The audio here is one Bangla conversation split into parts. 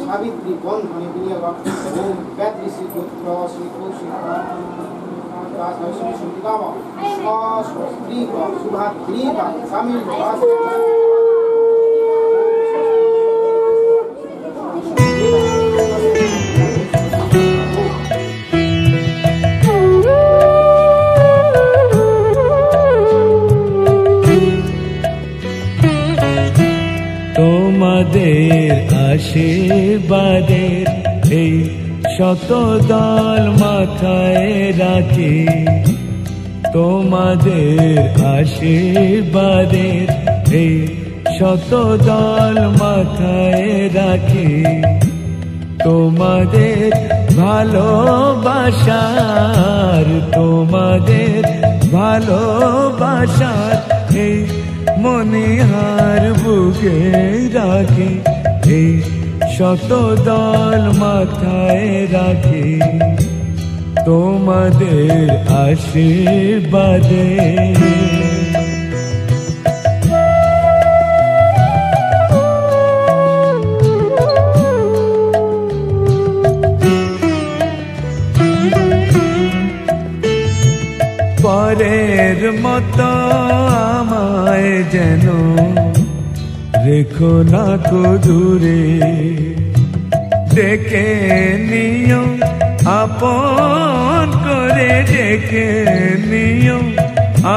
सावित्री बंधने विनियोग ओम गायत्री श्री पुत्र श्री कौशिक स्त्री सुभाद्री सामिल তোমাদের আশীর্বাদের এই শতদল মাথায় রাখি, তোমাদের আশীর্বাদের এই শতদল মাথায় রাখি, তোমাদের ভালোবাসার এই মনিহার বুকে রাখি, এই শতদল মাথায় রাখি, তোমাদের আশীর্বাদে। পরের মতো আমায় যেন রেখো না কো দূরে, ডেকে নিও আপন করে, ডেকে নিও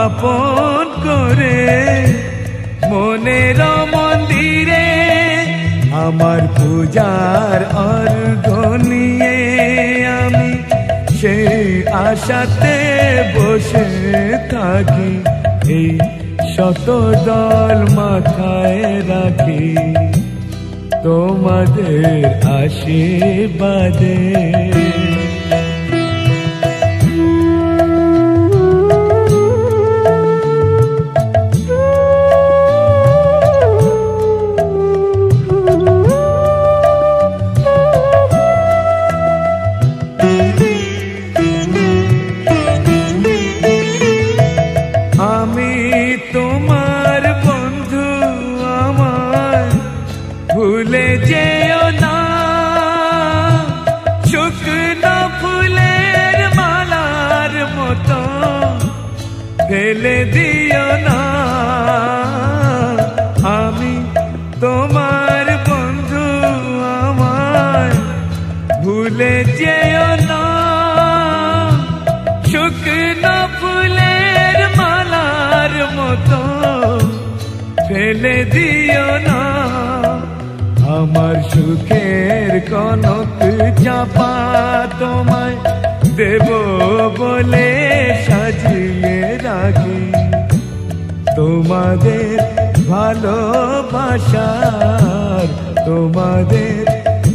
আপন করে, মনের মন্দিরে আমার পূজার অর্ঘ নিয়ে আমি সেই আশাতে বসে থাকি, এই শতদল মাথায় রাখি, তোমাদের আশীর্বাদে। ফেলে দিও না, আমি তোমার বন্ধু, আমায় ভুলে যেও না, শুকনো ফুলের মালার মতো ফেলে দিও না, আমার সুখের কনক চাপা তোমায় দেব বলে সাজিয়ে রাখি, তোমাদের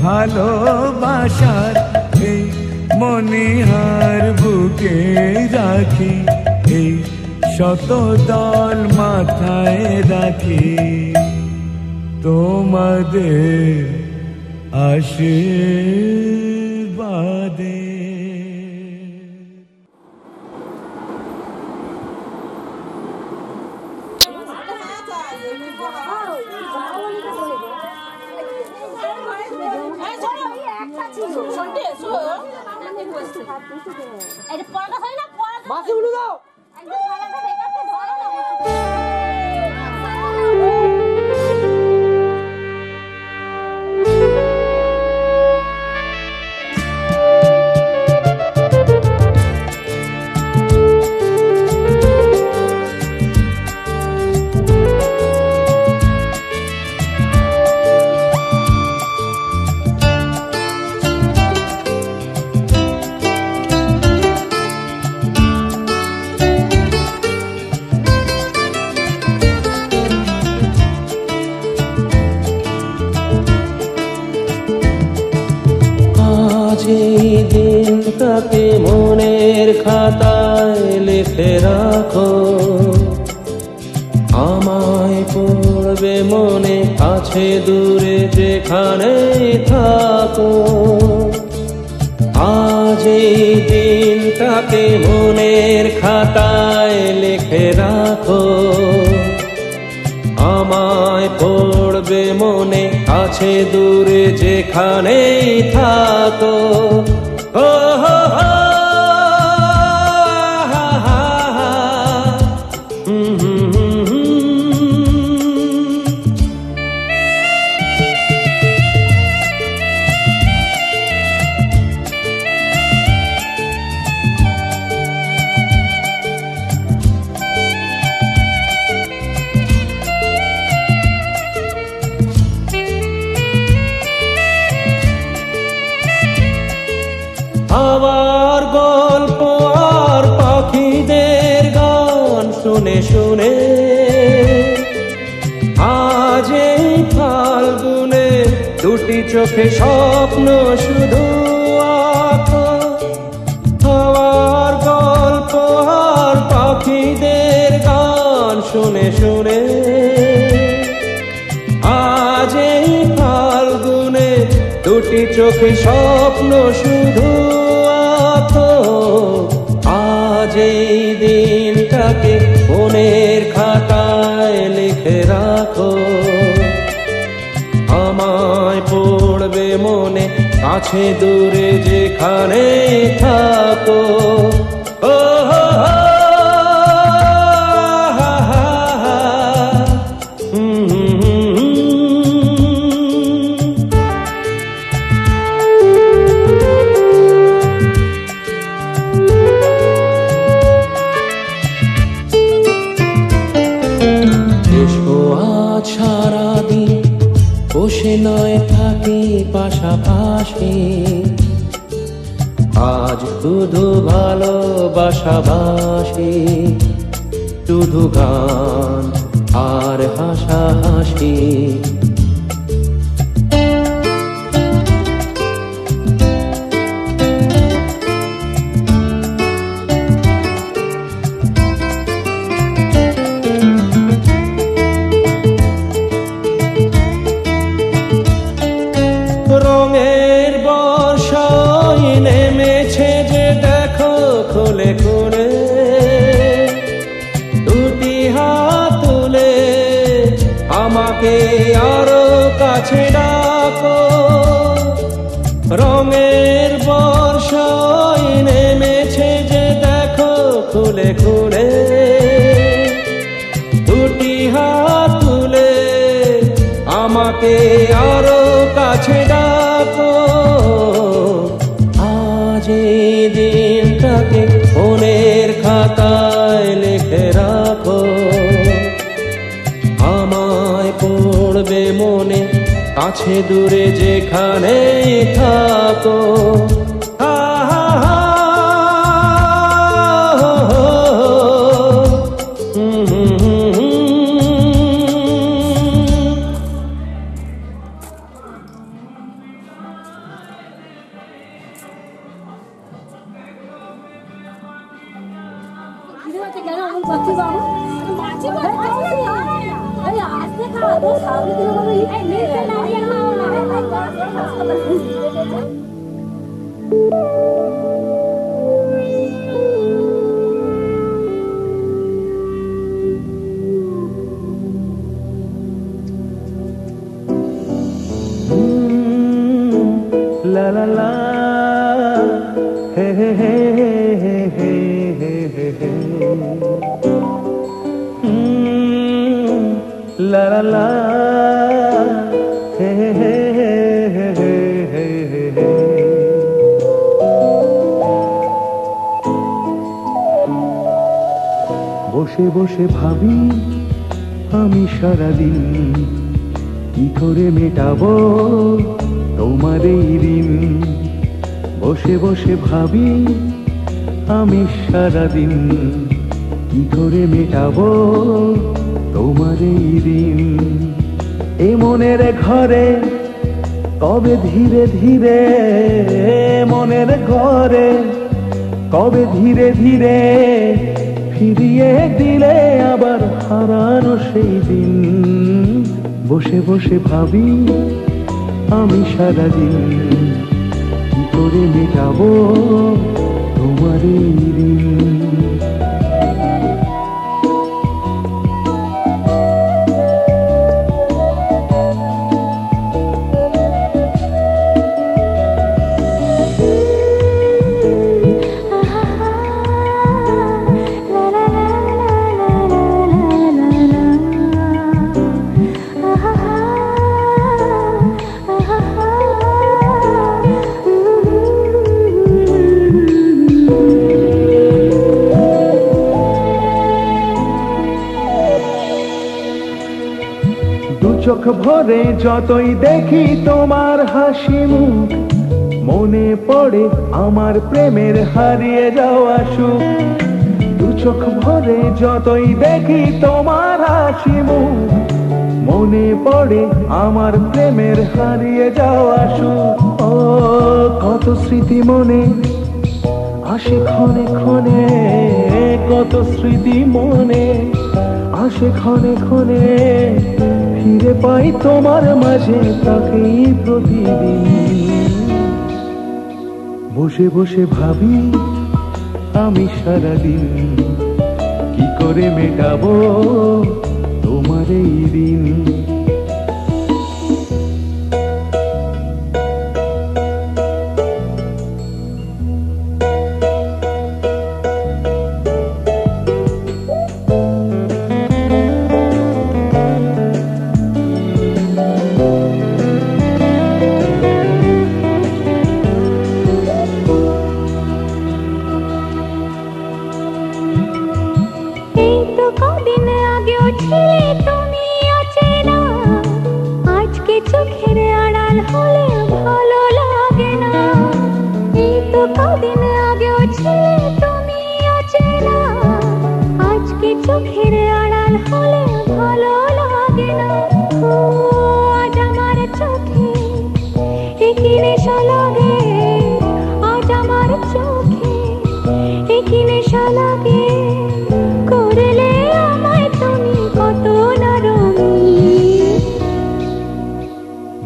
ভালোবাসার এই মনিহার বুকে রাখি, এই শতদল মাথায় রাখি, তোমাদের আশীর্বাদে। সেই দিনটাকে মনের খাতায় লিখে রাখো, আমায় পড়বে মনে কাছে দূরে যেখানে থাকো। আজ এই দিন দিনটাকে মনের খাতায় লিখে রাখো, আমায় পড়বে মনে কাছে দূরে যেখানেই থাকো। ও হো হো, হা হা হা, আবার গল্প আর পাখিদের গান শুনে শুনে আজ এই ফাল্গুনে দুটি চোখে স্বপ্ন শুধু আঁকো। আবার গল্প আর পাখিদের গান শুনে শুনে আজ এই ফাল্গুনে দুটি চোখে স্বপ্ন শুধু আঁকো। আজ এই দিনটাকে মনের খাতায় লিখে রাখো, আমায় পড়বে মনে কাছে দূরে যেখানে থাকো। ও হো হো, হা হা হা, সারাদিন বসে নয় থাকি পাশাপাশি, আজ শুধু ভালোবাসাবাসি, শুধু গান আর হাসাহাসি। রঙের বর্ষায় নেমেছে যে দেখো খুলে খুলে, দুটি হাত তুলে আমাকে আরো কাছে ডাকো। রঙের বর্ষায় নেমেছে যে দেখো খুলে খুলে, দুটি হাত তুলে আমাকে আরো কাছে ডাকো। আজ এই দিনটাকে মনের খাতায় লিখে রাখো, আমায় পড়বে মনে কাছে দূরে যেখানে থাকো। হা হা হা, la la la, hey hey hey hey hey hey hey hey, la la la, hey hey hey hey hey hey hey. বসে বসে ভাবি আমি সারাদিন কি করে মেটাবো তোমার এই দিন। বসে বসে ভাবি আমি সারাদিন কি করে মেটাবো তোমার এই দিন। এ মনের ঘরে কবে ধীরে ধীরে, মনের ঘরে কবে ধীরে ধীরে ফিরিয়ে দিলে আবার হারানো সেই দিন। বসে বসে ভাবি আমি সারাদিন কি করে মেটাবো তোমার এই চোখ ভরে যতই দেখি তোমার হাসি মুখ, মনে পড়ে আমার প্রেমের হারিয়ে যাওয়া সুখ। দু চোখ ভরে যতই দেখি তোমার হাসি মুখ, মনে পড়ে আমার প্রেমের হারিয়ে যাওয়া সুখ। ও কত স্মৃতি মনে আসে ক্ষণে ক্ষণে, কত স্মৃতি মনে আসে ক্ষণে ক্ষণে, ফিরে পাই তোমার মাঝে তাকেই প্রতিদিন। বসে বসে ভাবি আমি সারাদিন, কি করে মেটাবো তোমার এই দিন। কদিন আগেও ছিলে তুমি অচেনা, আজকে চোখের আড়াল হলে ভালো লাগে না। এই তো কদিন আগেও ছিলে তুমি অচেনা, আজকে চোখের আড়াল হলে ভালো লাগে না। ও আজ আমার চোখে কি নেশা লাগে, আজ আমার চোখে কি নেশা লাগে।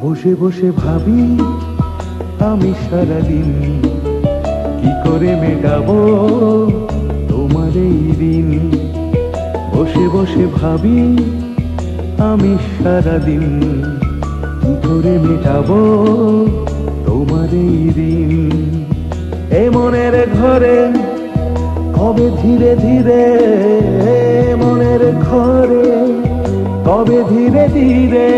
বসে বসে ভাবি আমি সারাদিন, কি করে মেটাবো তোমার এই দিন। বসে বসে ভাবি আমি সারাদিন, কি করে মেটাবো তোমার এই দিন। এ মনের ঘরে কবে ধীরে ধীরে, মনের ঘরে কবে ধীরে ধীরে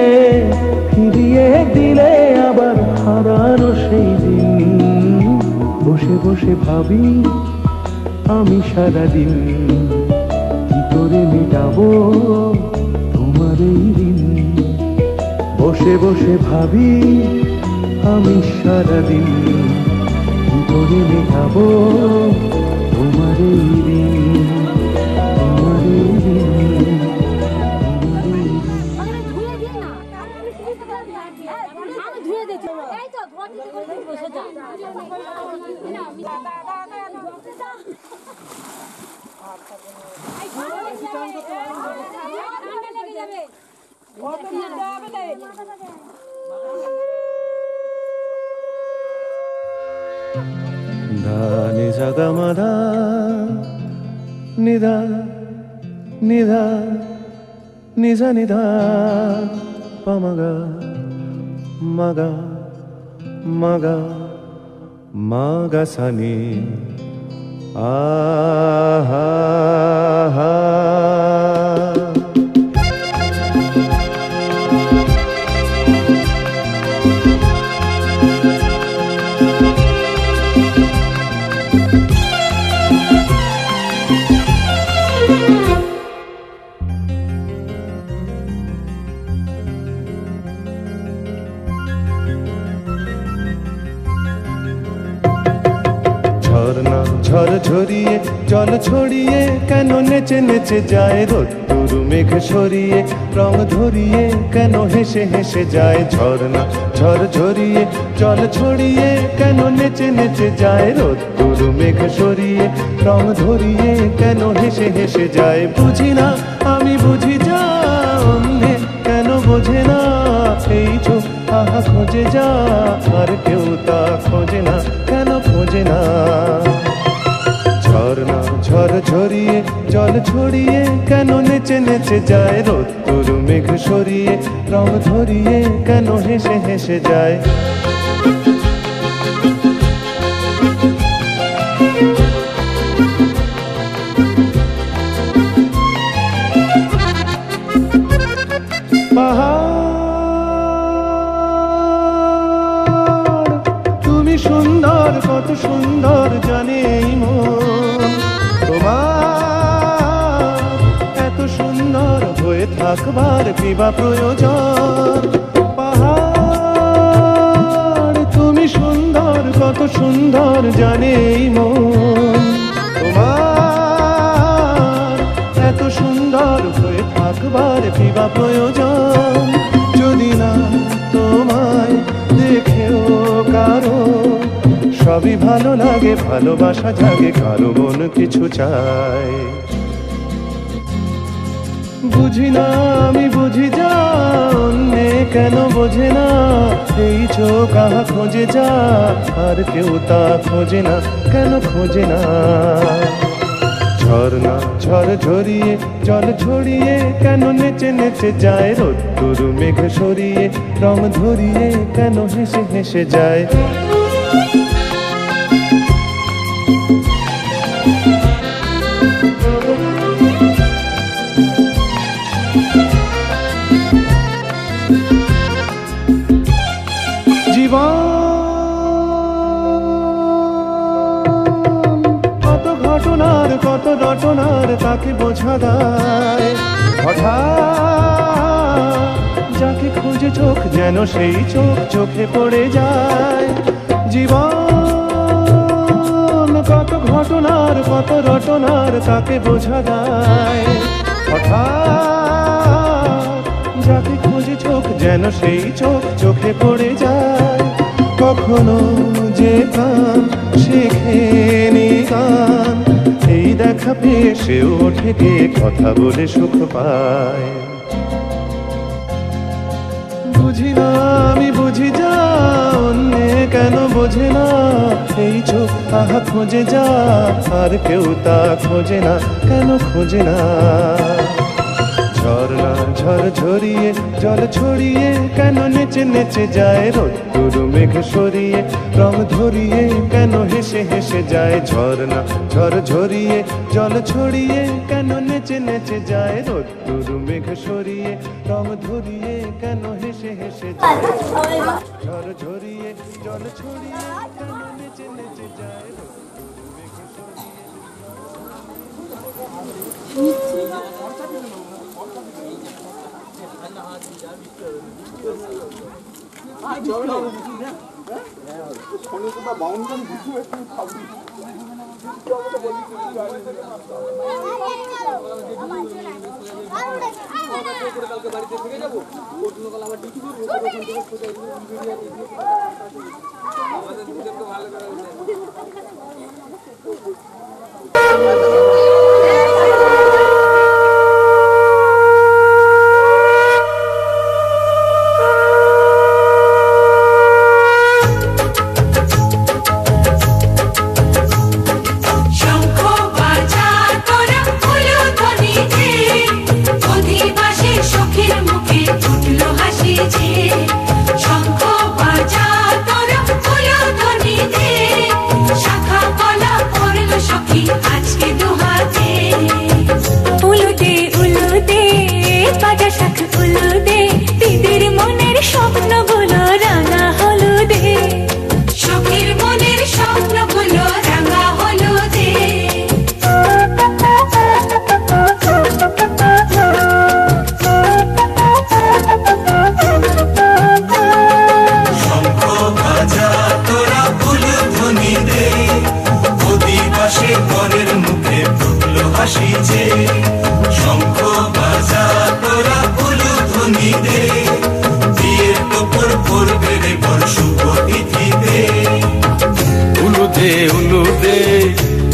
ফিরিয়ে দিলে আবার হারানো সেই দিন। বসে বসে ভাবি আমি সারাদিন, কি করে মেটাবো তোমার এই দিন। বসে বসে ভাবি আমি সারাদিন, কি করে মেটাবো তোমার এই দিন, তোমার এই দিন। ধানি জাগা মাধা নিধা নিধা নিজা নিধা পামাগা মাগা মাগা মাগা সানি আহা হা। ঝরনা ঝর ঝরিয়ে জল ছড়িয়ে কেন নেচে নেচে যায়, রোদ্দুর মেঘ সরিয়ে রং ধরিয়ে কেন হেসে হেসে যায়। ঝরনা ঝর ঝরিয়ে জল ছড়িয়ে কেন নেচে নেচে যায়, রোদ্দুর মেঘ সরিয়ে রং ধরিয়ে কেন হেসে হেসে যায়। বুঝি না আমি বুঝি যা অন্যে কেন বোঝে না, এই চোখ আহা খোঁজে যা আর কেউ তা খোঁজে না, কেন খোঁজে না। ঝরনা ঝর ঝরিয়ে জল ছড়িয়ে কেন নেচে নেচে যায়, রোদ্দুর মেঘ সরিয়ে রং ধরিয়ে কেন হেসে হেসে যায়। তুমি সুন্দর কত সুন্দর জানে এই মন, তোমার এত সুন্দর হয়ে থাক থাকবার কিবা প্রয়োজন। পাহাড় তুমি সুন্দর, কত সুন্দর জানে এই মন, তোমার এত সুন্দর হয়ে থাকবার কিবা প্রয়োজন। যদি না তোমায় দেখেও কারো সবই ভালো লাগে, ভালোবাসা জাগে, কারো মন কিছু চায়। বুঝি না আমি বুঝি যা অন্যে কেন বোঝে না, এই চোখ আহা খোঁজে যা আর কেউ তা খোঁজে না, কেন খোঁজে না। ঝর্ণা ঝড় ঝরিয়ে জল ছড়িয়ে কেন নেচে নেচে যায়, রোদ্দুর মেঘ সরিয়ে রং ধরিয়ে কেন হেসে হেসে যায়। কত ঘটনার কত রটনার তাকে বোঝা দায়, হঠাৎ যাকে খুঁজে চোখ যেন সেই চোখ চোখে পড়ে যায়। জীবন কত ঘটনার কত রটনার তাকে বোঝা দায়, হঠাৎ যাকে খুঁজে চোখ যেন সেই চোখ চোখে পড়ে যায়। কখনো যে কান শেখেনি গান, এই দেখা পেয়ে সেও ওঠে গিয়ে কথা বলে সুখ পায়। বুঝি না আমি বুঝি যা অন্যে কেন বোঝে না, এই চোখ আহা খোঁজে যা আর কেউ তা খোঁজে না, কেন খোঁজে না। ঝর্ণা ঝড় ঝরিয়ে জল ছড়িয়ে কেন নেচে নেচে যায়, রোদ্দুর মেঘ সরিয়ে রং ধরিয়ে কেন হেসে হেসে যায়। ঝর্ণা ঝড় ঝরিয়ে জল ছড়িয়ে কেন নেচে নেচে যায়, রোদ্দুর মেঘ সরিয়ে রং ধরিয়ে কেন হেসে হেসে যায়। ঝড় ঝরিয়ে জল ছড়িয়ে কেন নেচে নেচে যায়, রোদ্দুর মেঘ সরিয়ে।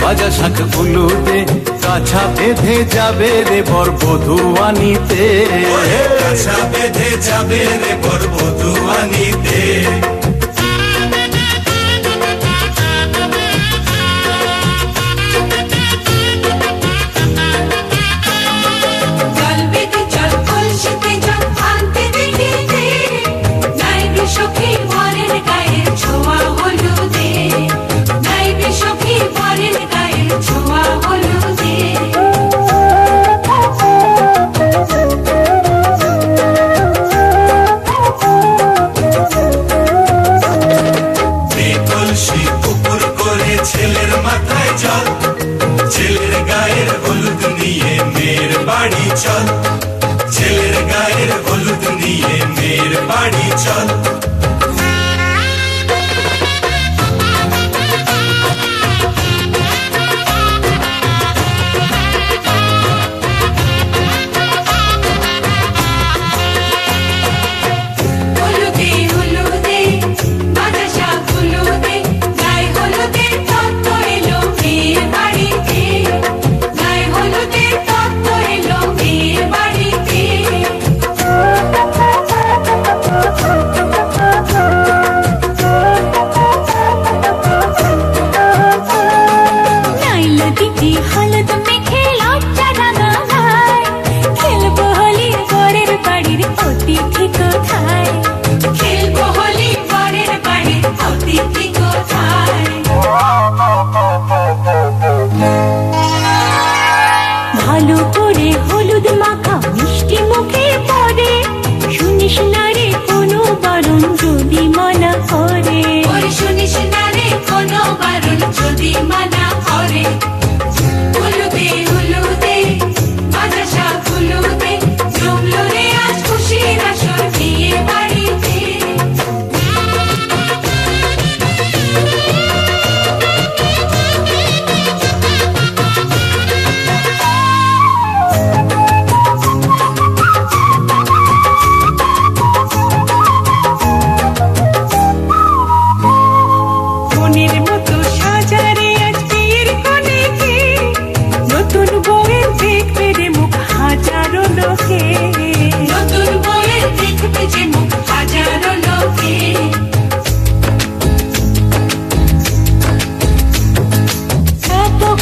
বাজা শাক উলুদে কাছা বেঁধে যাবে রে বর বধূ আনিতে, কাছা বেঁধে যাবে রে বর বধূ আনিতে। ছেলের মাথায় জল, ছেলের গায়ের হলুদ নিয়ে মেয়ের বাড়ি চল, ছেলের মেয়ের বাড়ি চল। ভালো করে হলুদ মাখা মিষ্টি মুখে পড়ে, শুনিস না রে কোনো বারণ যদি মানা করে, শুনিস না রে কোনো বারণ যদি মানা করে। হলুদে হলুদে বাতাসা হলুদে জমলো রে আজ খুশির আসর বিয়ে বাড়িতে।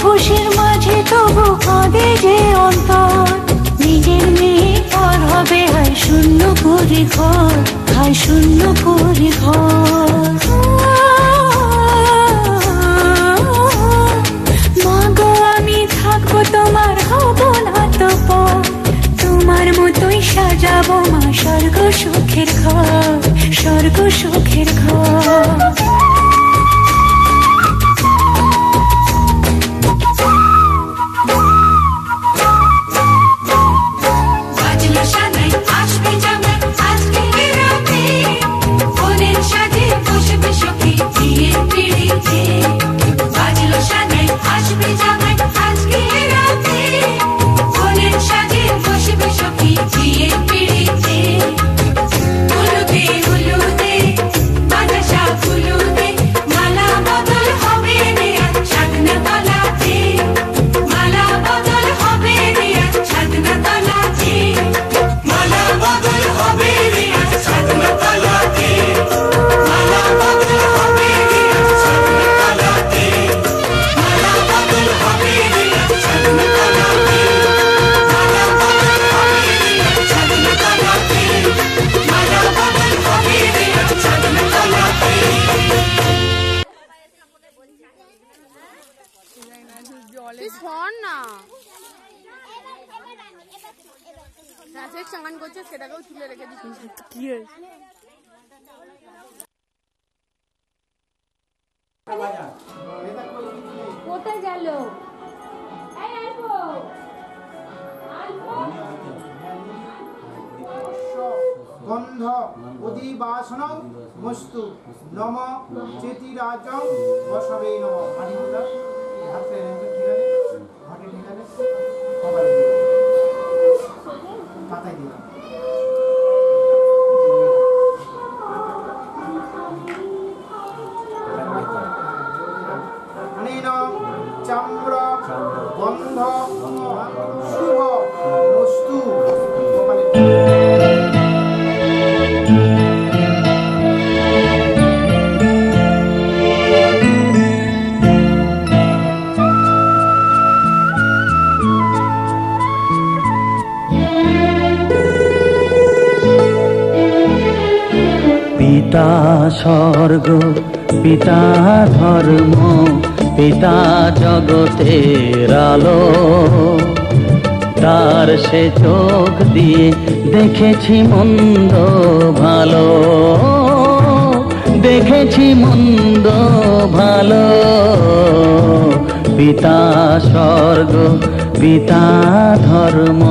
খুশির মাঝে তবু কাঁদে যে অন্তর, নিজের মেয়ে পর হবে হায় শূন্য করে ঘর, হায় শূন্য করে ঘর। মা গো আমি থাকবো তোমার হব না তো পর, তোমার মতোই সাজাবো মা স্বর্গ সুখের ঘর, স্বর্গ সুখের ঘর। চান করছে সেটাকেও তুলে রেখে দিচ্ছি। কোথায় গেল? গন্ধ অধিবাসন মস্তু নম চেতিরাজং বসবে নম। মাটি দিলাম হাতে ঠিকালে ঘটে ঠিকালে কপালে পাতায় দিলাম। চাম্র গন্ধ শুভ বস্তু কপালে। পিতা স্বর্গ পিতা ধর্ম পিতা জগতের আলো, তার সে চোখ দিয়ে দেখেছি মন্দ ভালো, দেখেছি মন্দ ভালো। পিতা স্বর্গ পিতা ধর্ম।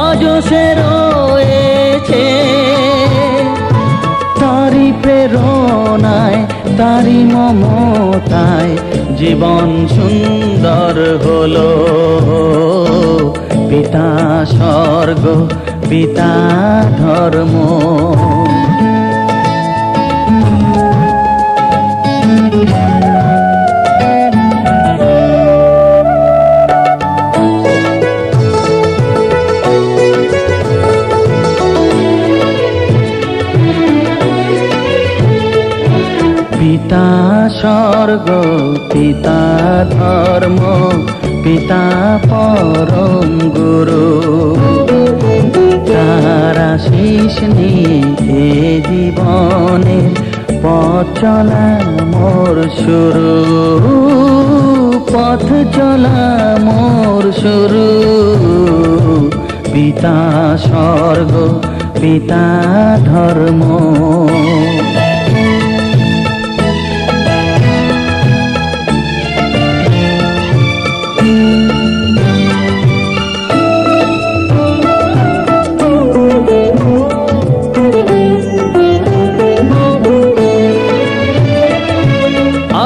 আজও সে রয়েছে। তারি প্রেরণায় তারি মমতায় জীবন সুন্দর হলো। পিতা স্বর্গ পিতা ধর্ম। পিতা স্বর্গ পিতা ধর্ম পিতা পরম গুরু। তার আশিস নিয়ে জীবনের পথ চলা মোর শুরু। পথ চলা মোর শুরু। পিতা স্বর্গ পিতা ধর্ম।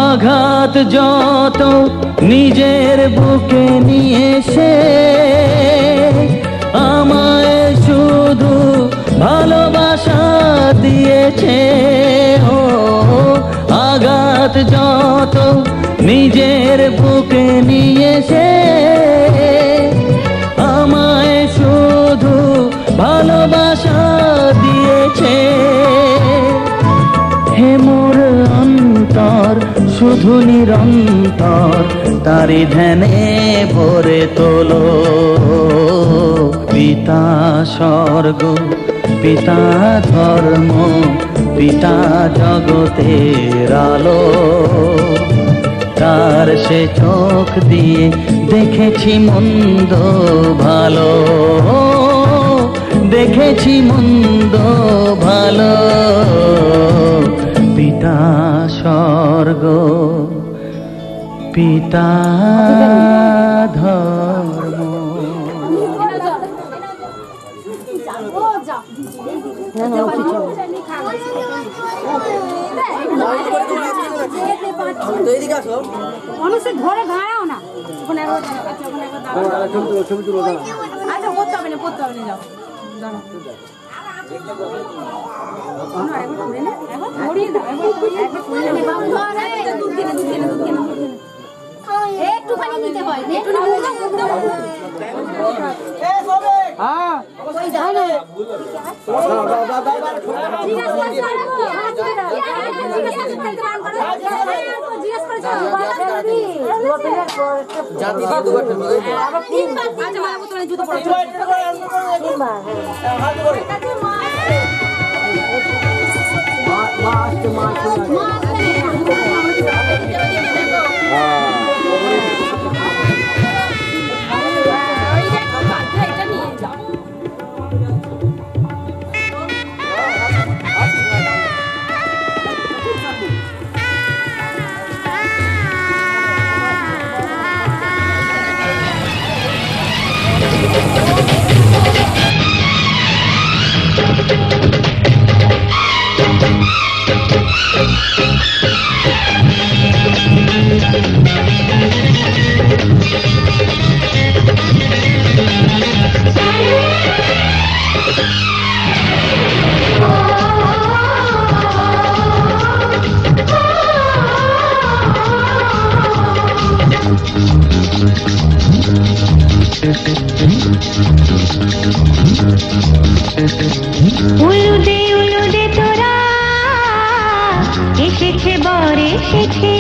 আঘাত যত নিজের বুকে নিয়ে সে আমায় শুধু ভালোবাসা দিয়েছে। ও আঘাত যত নিজের বুকে নিয়ে সে আমায় শুধু ভালোবাসা দিয়েছে। হে মোর অন্তর শুধু নিরন্তর তারি ধ্যানে ভরে তোলো। পিতা স্বর্গ পিতা ধর্ম পিতা জগতের আলো। তার সে চোখ দিয়ে দেখেছি মন্দ ভালো। দেখেছি মন্দ ভালো। পিতা স্বর্গ পিতা ধর্ম। মানুষের ঘরে গাড়াও না। আচ্ছা করতে হবে না করতে হবে না যাও। একটুখানি নিতে হয়। উলুদে উলুদে তোরা এসেছে বর এসেছে।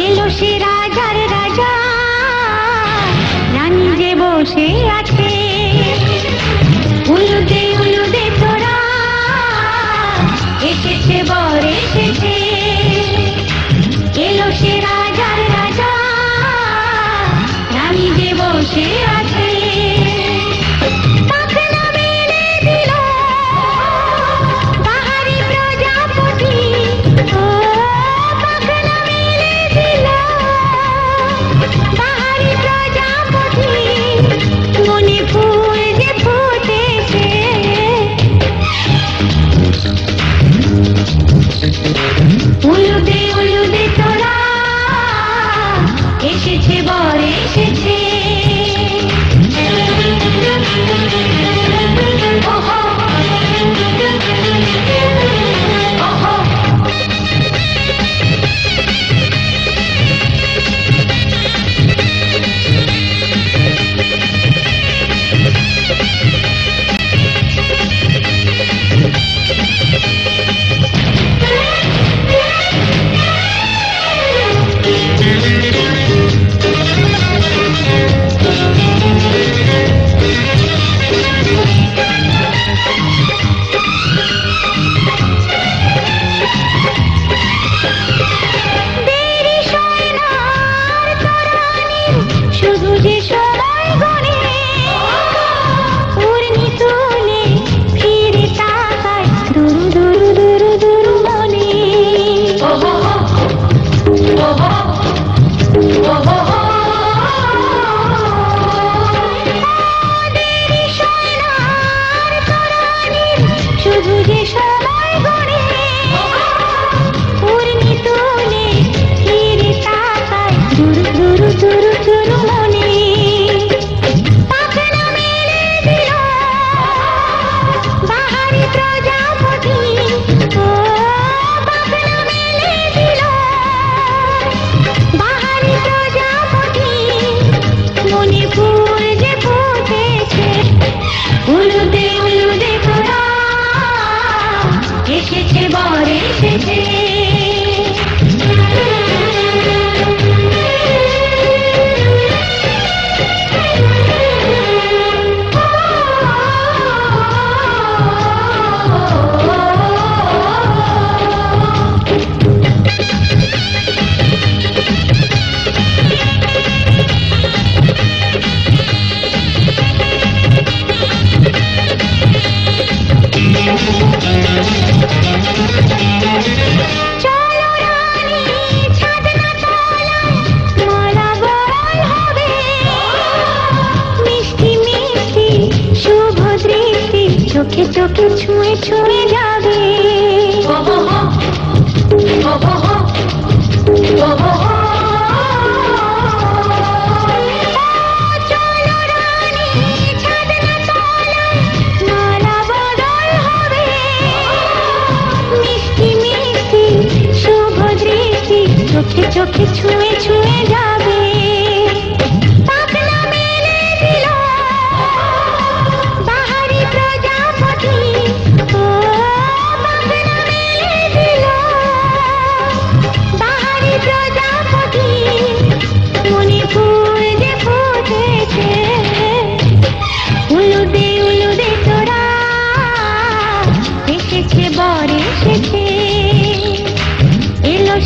এলো সে রাজার রাজা রানী যে বসে আছে। উলুদে উলুদে তোরা এসেছে বর এসেছে। এলো সে রাজার রাজা রানী যে বসে আছে। পাখনা মেলে দিল বাহারি প্রজাপতি। ও পাখনা মেলে দিল এসেছে চোখে চোখে ছুঁয়ে ছুঁয়ে যাবে চোখে চোখে ছুঁয়ে ছুঁয়ে যাবে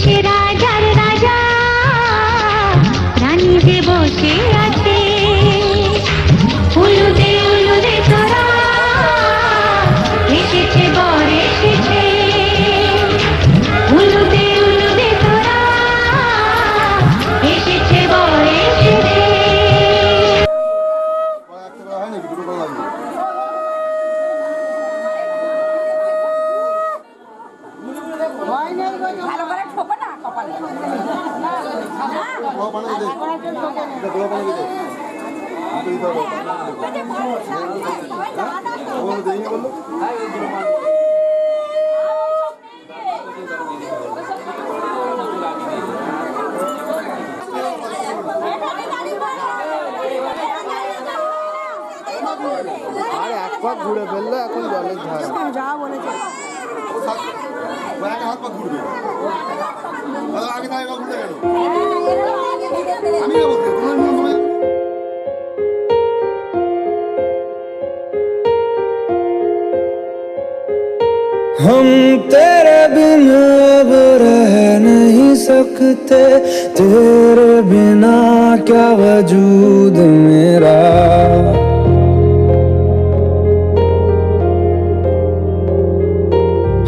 সে রাজার রাজা রানী যে বসে আছে উলুদে উলুদে তোরা এসেছে বর এসেছে উলুদে উলুদে তোরা এসেছে বর এসেছে আর এক পাক ঘুরে ফেললো এখন জলের ধারে যা বলেছে হাত পা ঘুরবে আগে থাকে ঘুরতে গেল আমি हम तेरे बिन अब रह नहीं सकते तेरे बिना क्या वजूद मेरा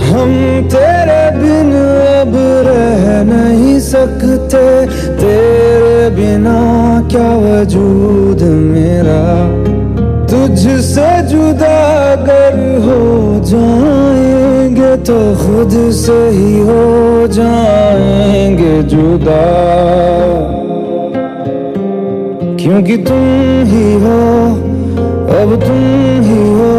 हम तेरे बिन अब रह नहीं सकते तेरे बिना क्या वजूद मेरा तुझसे जुदा अगर हो जाएंगे तो खुद से ही हो जाएंगे जुदा क्योंकि तुम ही हो अब तुम ही हो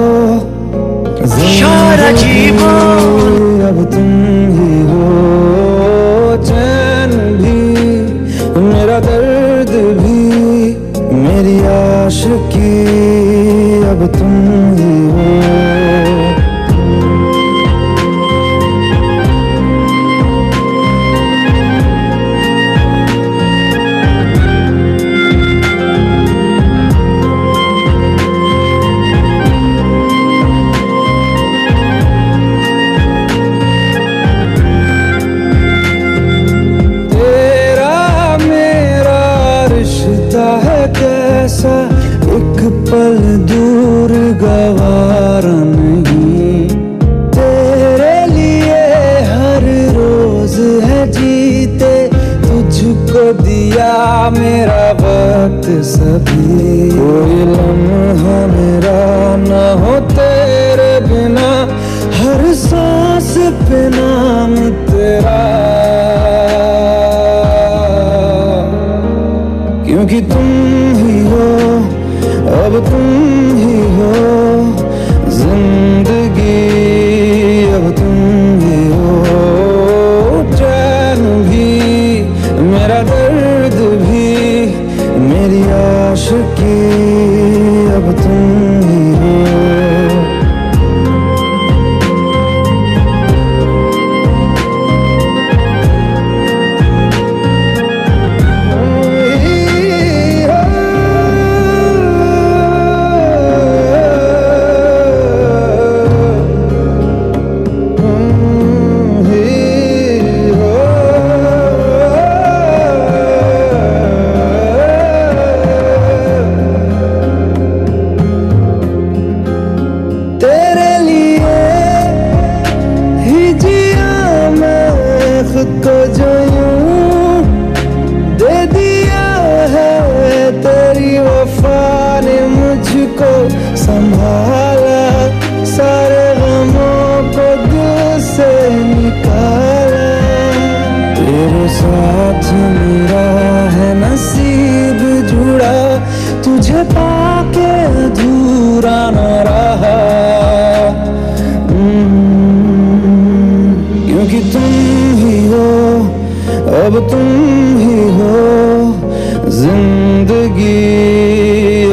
सारा जीवन अब तुम ही हो चैन भी मेरा दर्द भी मेरी आशिकी अब तुम ही हो कैसा एक पल दूर गवारा नहीं तेरे लिए हर रोज है जीते तुझको दिया मेरा वक्त सभी कोई लम्हा मेरा न हो तेरे बिना हर सांस पे नाम तेरा क्योंकि तुम ही हो अब तुम ही हो जिंदगी अब तुम ही हो चैन भी मेरा दर्द भी मेरी आशिकी अब तुम ही हो अब तुम ही हो जिंदगी,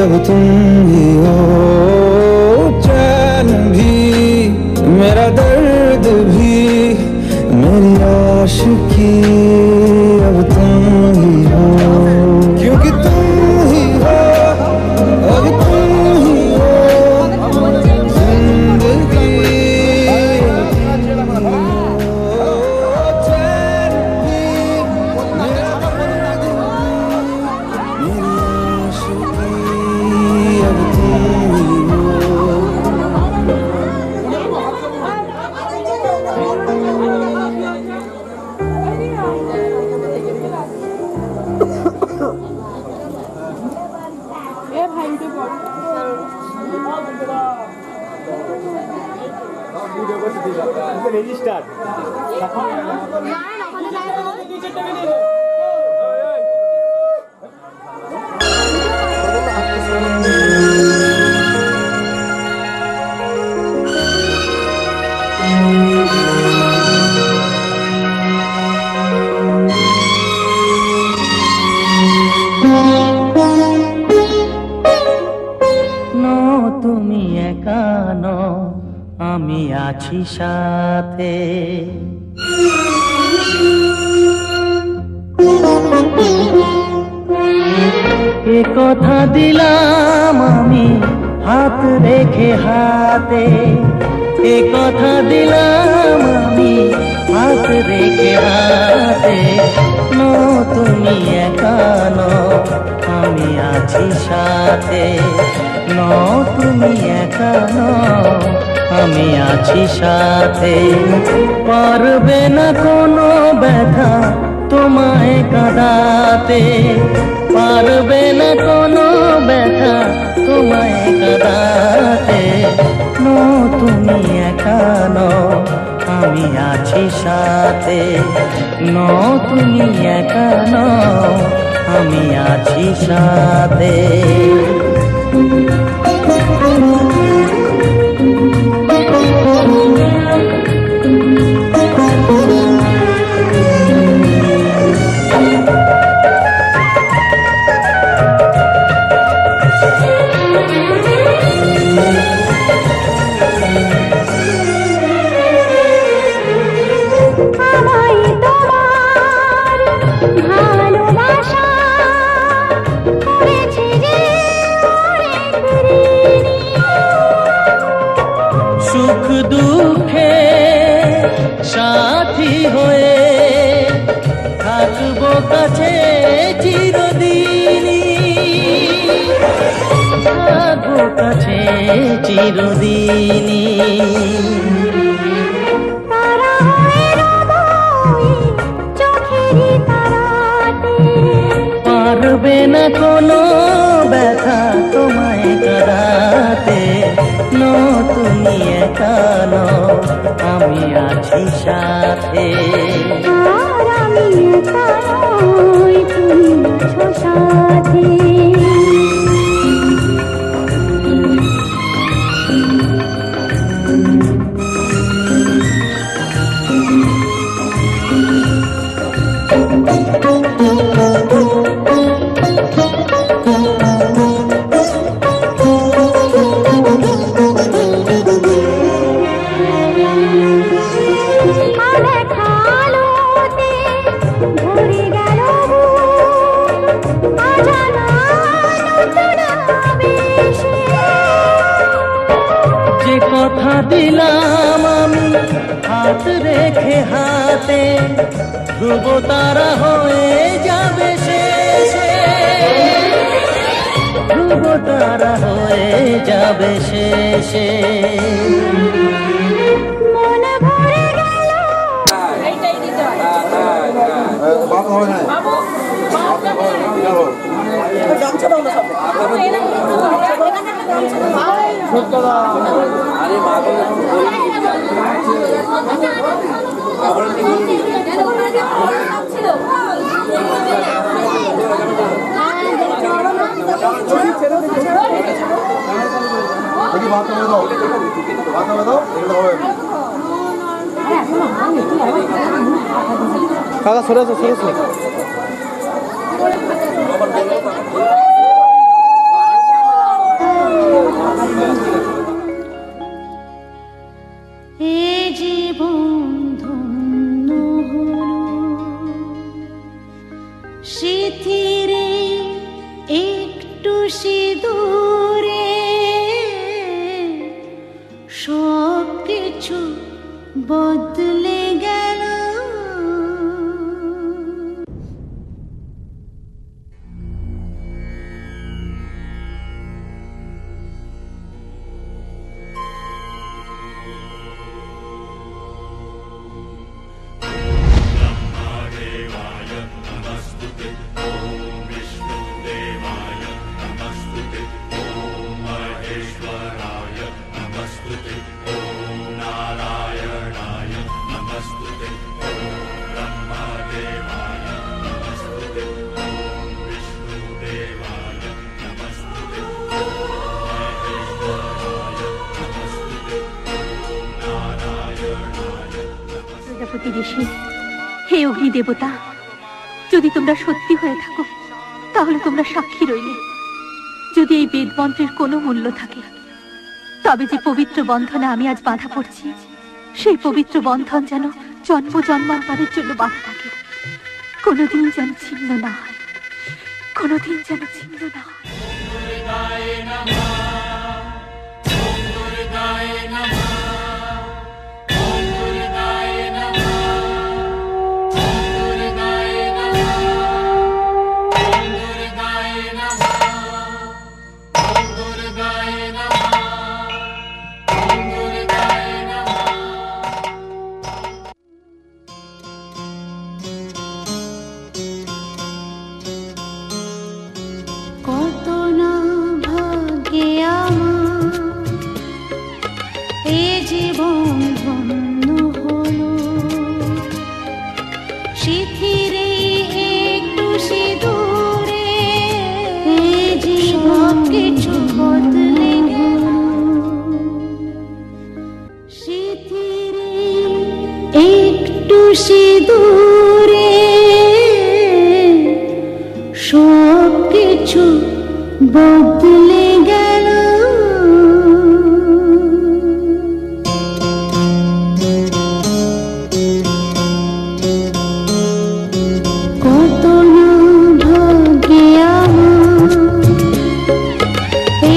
अब तुम ही हो चैन भी, मेरा दर्द भी, मेरी आशिकी, अब तुम ही हो, क्योंकि तुम ही हो, अब तुम ही हो जिंदगी, चैन भी, मेरा दर्द भी, मेरी आशिकी, अब तुम ही हो। তুমি একা নও, আমি আছি সাথে। এ কথা দিলাম আমি হাত রেখে হাতে, এ কথা দিলাম আমি হাত রেখে হাতে। নো তুমি একা নও, আমি আছি সাথে। নো তুমি একা নও, আমি আছি সাথে। পারবে না কোনো ব্যথা তোমায় কাঁদাতে, পারবে না কোনো ব্যথা তোমায় কাঁদাতে। নো তুমি একা নও, আমি আছি সাথে। নো তুমি একা নও, আমি আছি সাথে। সুখ দুঃখে সাথী হয়ে থাকবো কাছে চিরদিনই, থাকবো কাছে চিরদিনই। পারবে না কোনো ব্যথা তোমায় কাঁদাতে। নো তুমি একা নও, আমি আছি সাথে। আমি একা নই, তুমি আছো সাথে। যে কথা দিলাম আমি হাত রেখে হাতে, ধ্রুব তারা হয়ে যাবে শেষে, ধ্রুব তারা হয়ে যাবে শেষে। মনে ভরে গেল এইটাই দিতে হয়। বাবা হয় না গামছা দাও না সাথে। আরে মা দেখি ভাত করে দাও, ভাত করে দাও, এটা হবে। কাকা সরে আসো সরে আসো। স্মৃতিরে একটু সিঁদুরে সব কিছু বদলে গেল। প্রজাপতি ঋষি, হে অগ্নি দেবতা, যদি তোমরা সত্যি হয়ে থাকো তাহলে তোমরা সাক্ষী রইলে। যদি এই বেদ মন্ত্রের কোনো মূল্য থাকে, তবে যে পবিত্র বন্ধনে আমি আজ বাঁধা পড়ছি, সেই পবিত্র বন্ধন যেন জন্ম জন্মান্তরের জন্য বাঁধা থাকে, কোনোদিন যেন ছিন্ন না হয়, কোনোদিন যেন ছিন্ন না হয়। কত না ভাগ্যে আমার এ জীবন ধন্য হলো, শিথিরে একটু সিঁদুরে সব কিছু বদলে গেল। শিথিরে একটু সিঁদুরে সব কিছু বদলে গেল। কত না ভাগ্যে আমার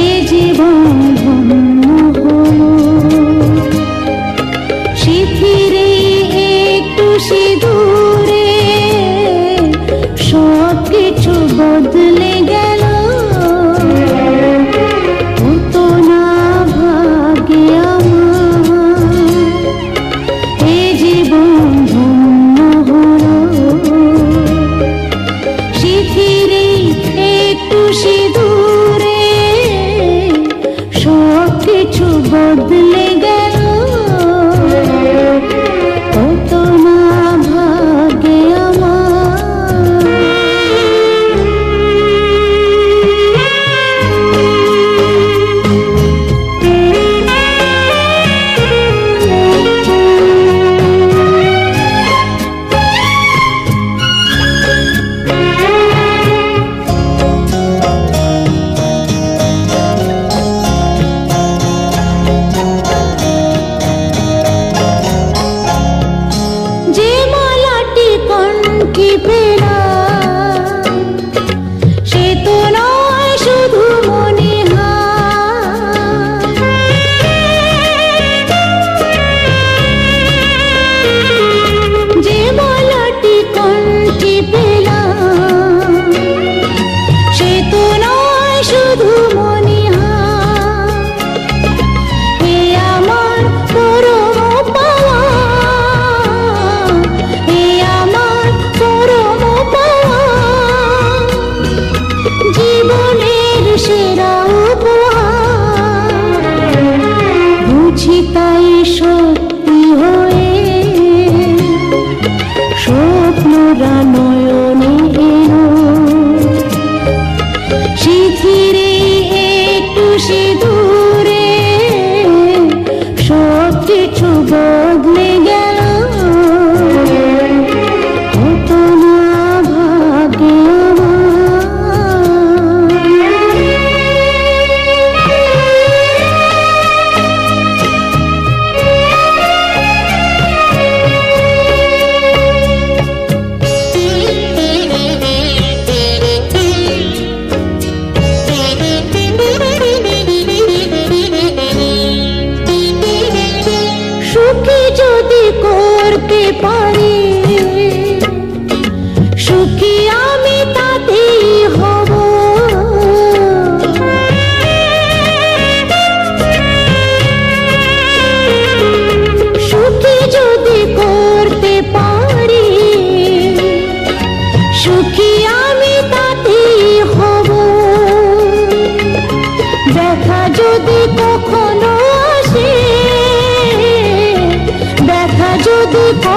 এ জীবন ধন্য হলো, শিথিরে একটু সিঁদুরে সব কিছু বদলে গেল। কত না ভাগ্যে আমার এ জীবন ধন্য হলো, শিথিরে একটু সিঁদুরে সব কিছু বদলে গেল। কত না ভাগ্যে আমার।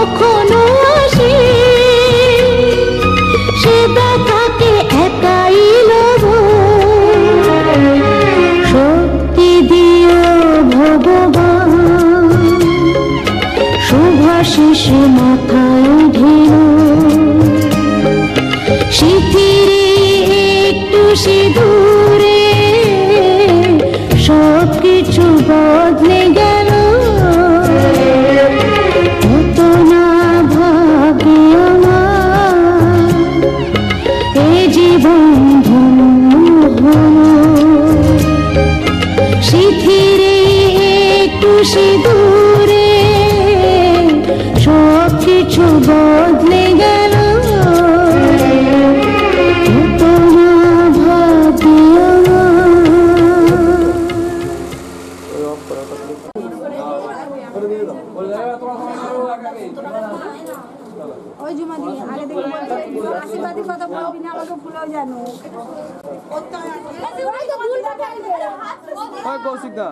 কখনো আসে সে দেখাকে একাই লব শক্তি দিও ভগবান শুভাশিস মাথায় ঢেলো শিথিরে একটু সিঁদুরে সবকিছু বদলে গেল কত না ভাগ্যে আমার এ জীবন ধন্য হলো শিথিরে একটু সিঁদুরে সবকিছু বদলে গেল কত না ভাগ্যে ওই জুমা দি আগে থেকে বলতে আশীর্বাদী কথা বলবি না আমাকে ভুলেও জানো হয় কৌশিক দা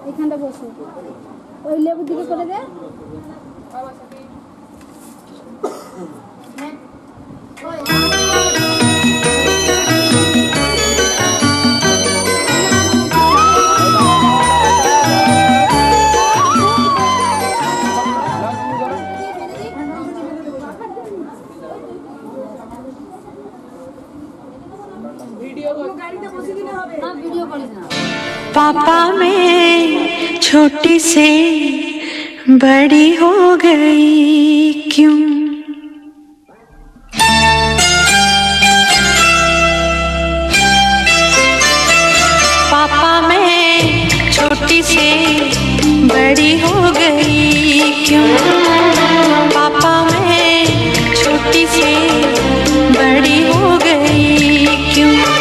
এখানটা বসে ওই লেবুর দিকে করে দে पापा मैं छोटी से बड़ी हो गई क्यों पापा मैं छोटी से बड़ी हो गई क्यों पापा मैं छोटी से बड़ी हो गई क्यों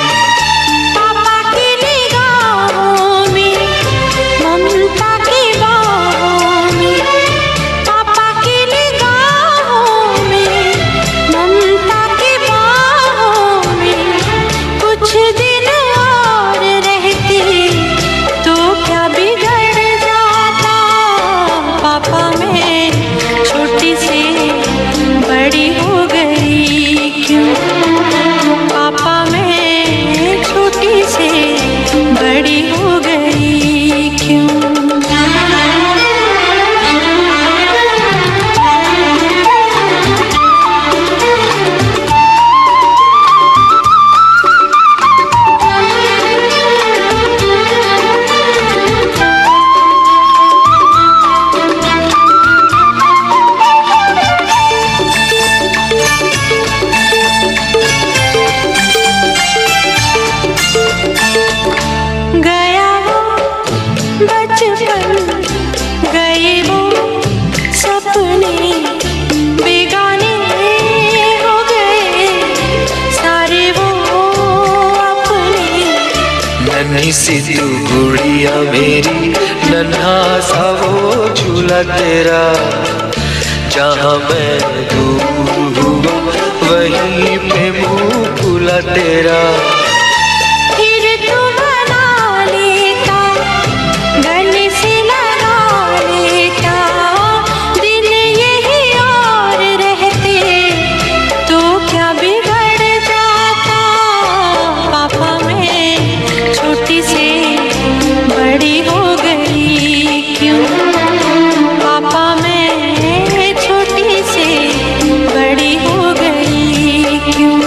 सी तू गुड़िया मेरी नन्हा सा वो झूला तेरा जहाँ मैं दूर हुआ वहीं पे मुँह खुला तेरा फिर तू बना लेता गले से लगा लेता दिन यही और रहते तो क्या बिगड़ जाता पापा मैं छोटी से बड़ी हो गई क्यों पापा मैं छोटी से बड़ी हो गई क्यों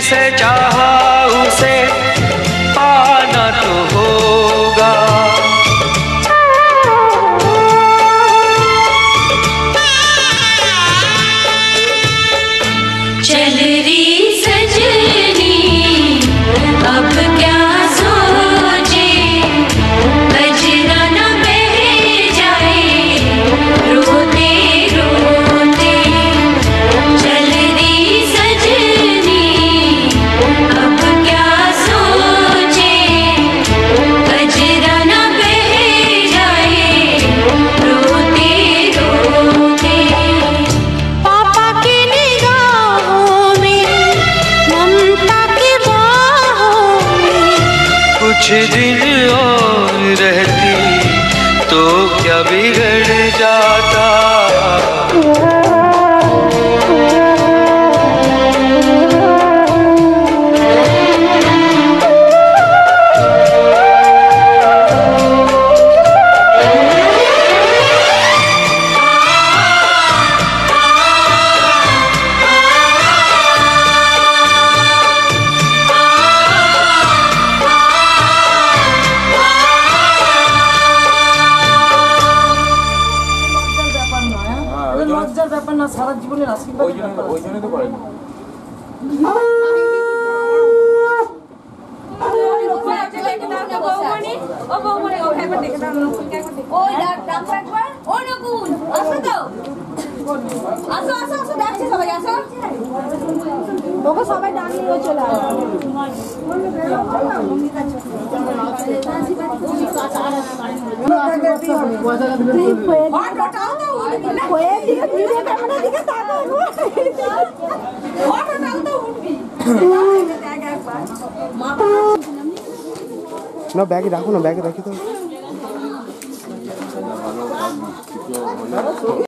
जिसे चाहा उसे पाना तो होगा। चल री सजनी अब क्या सोचे, कजरा न बह जाए रोते रोते। चल री सजनी अब क्या सोचे, कजरा न बह जाए रोते रोते। पापा की निगाहों में, ममता की बाहों में, कुछ दिन और रहती तो क्या बिगड़ जाता। লজ্জার ব্যাপার না, সারা জীবনের আশীর্বাদ। ওই জন্য তো করেন। সবাই ডান নিয়ে চলে না ব্যাগে রাখো না, ব্যাগে রাখি তো।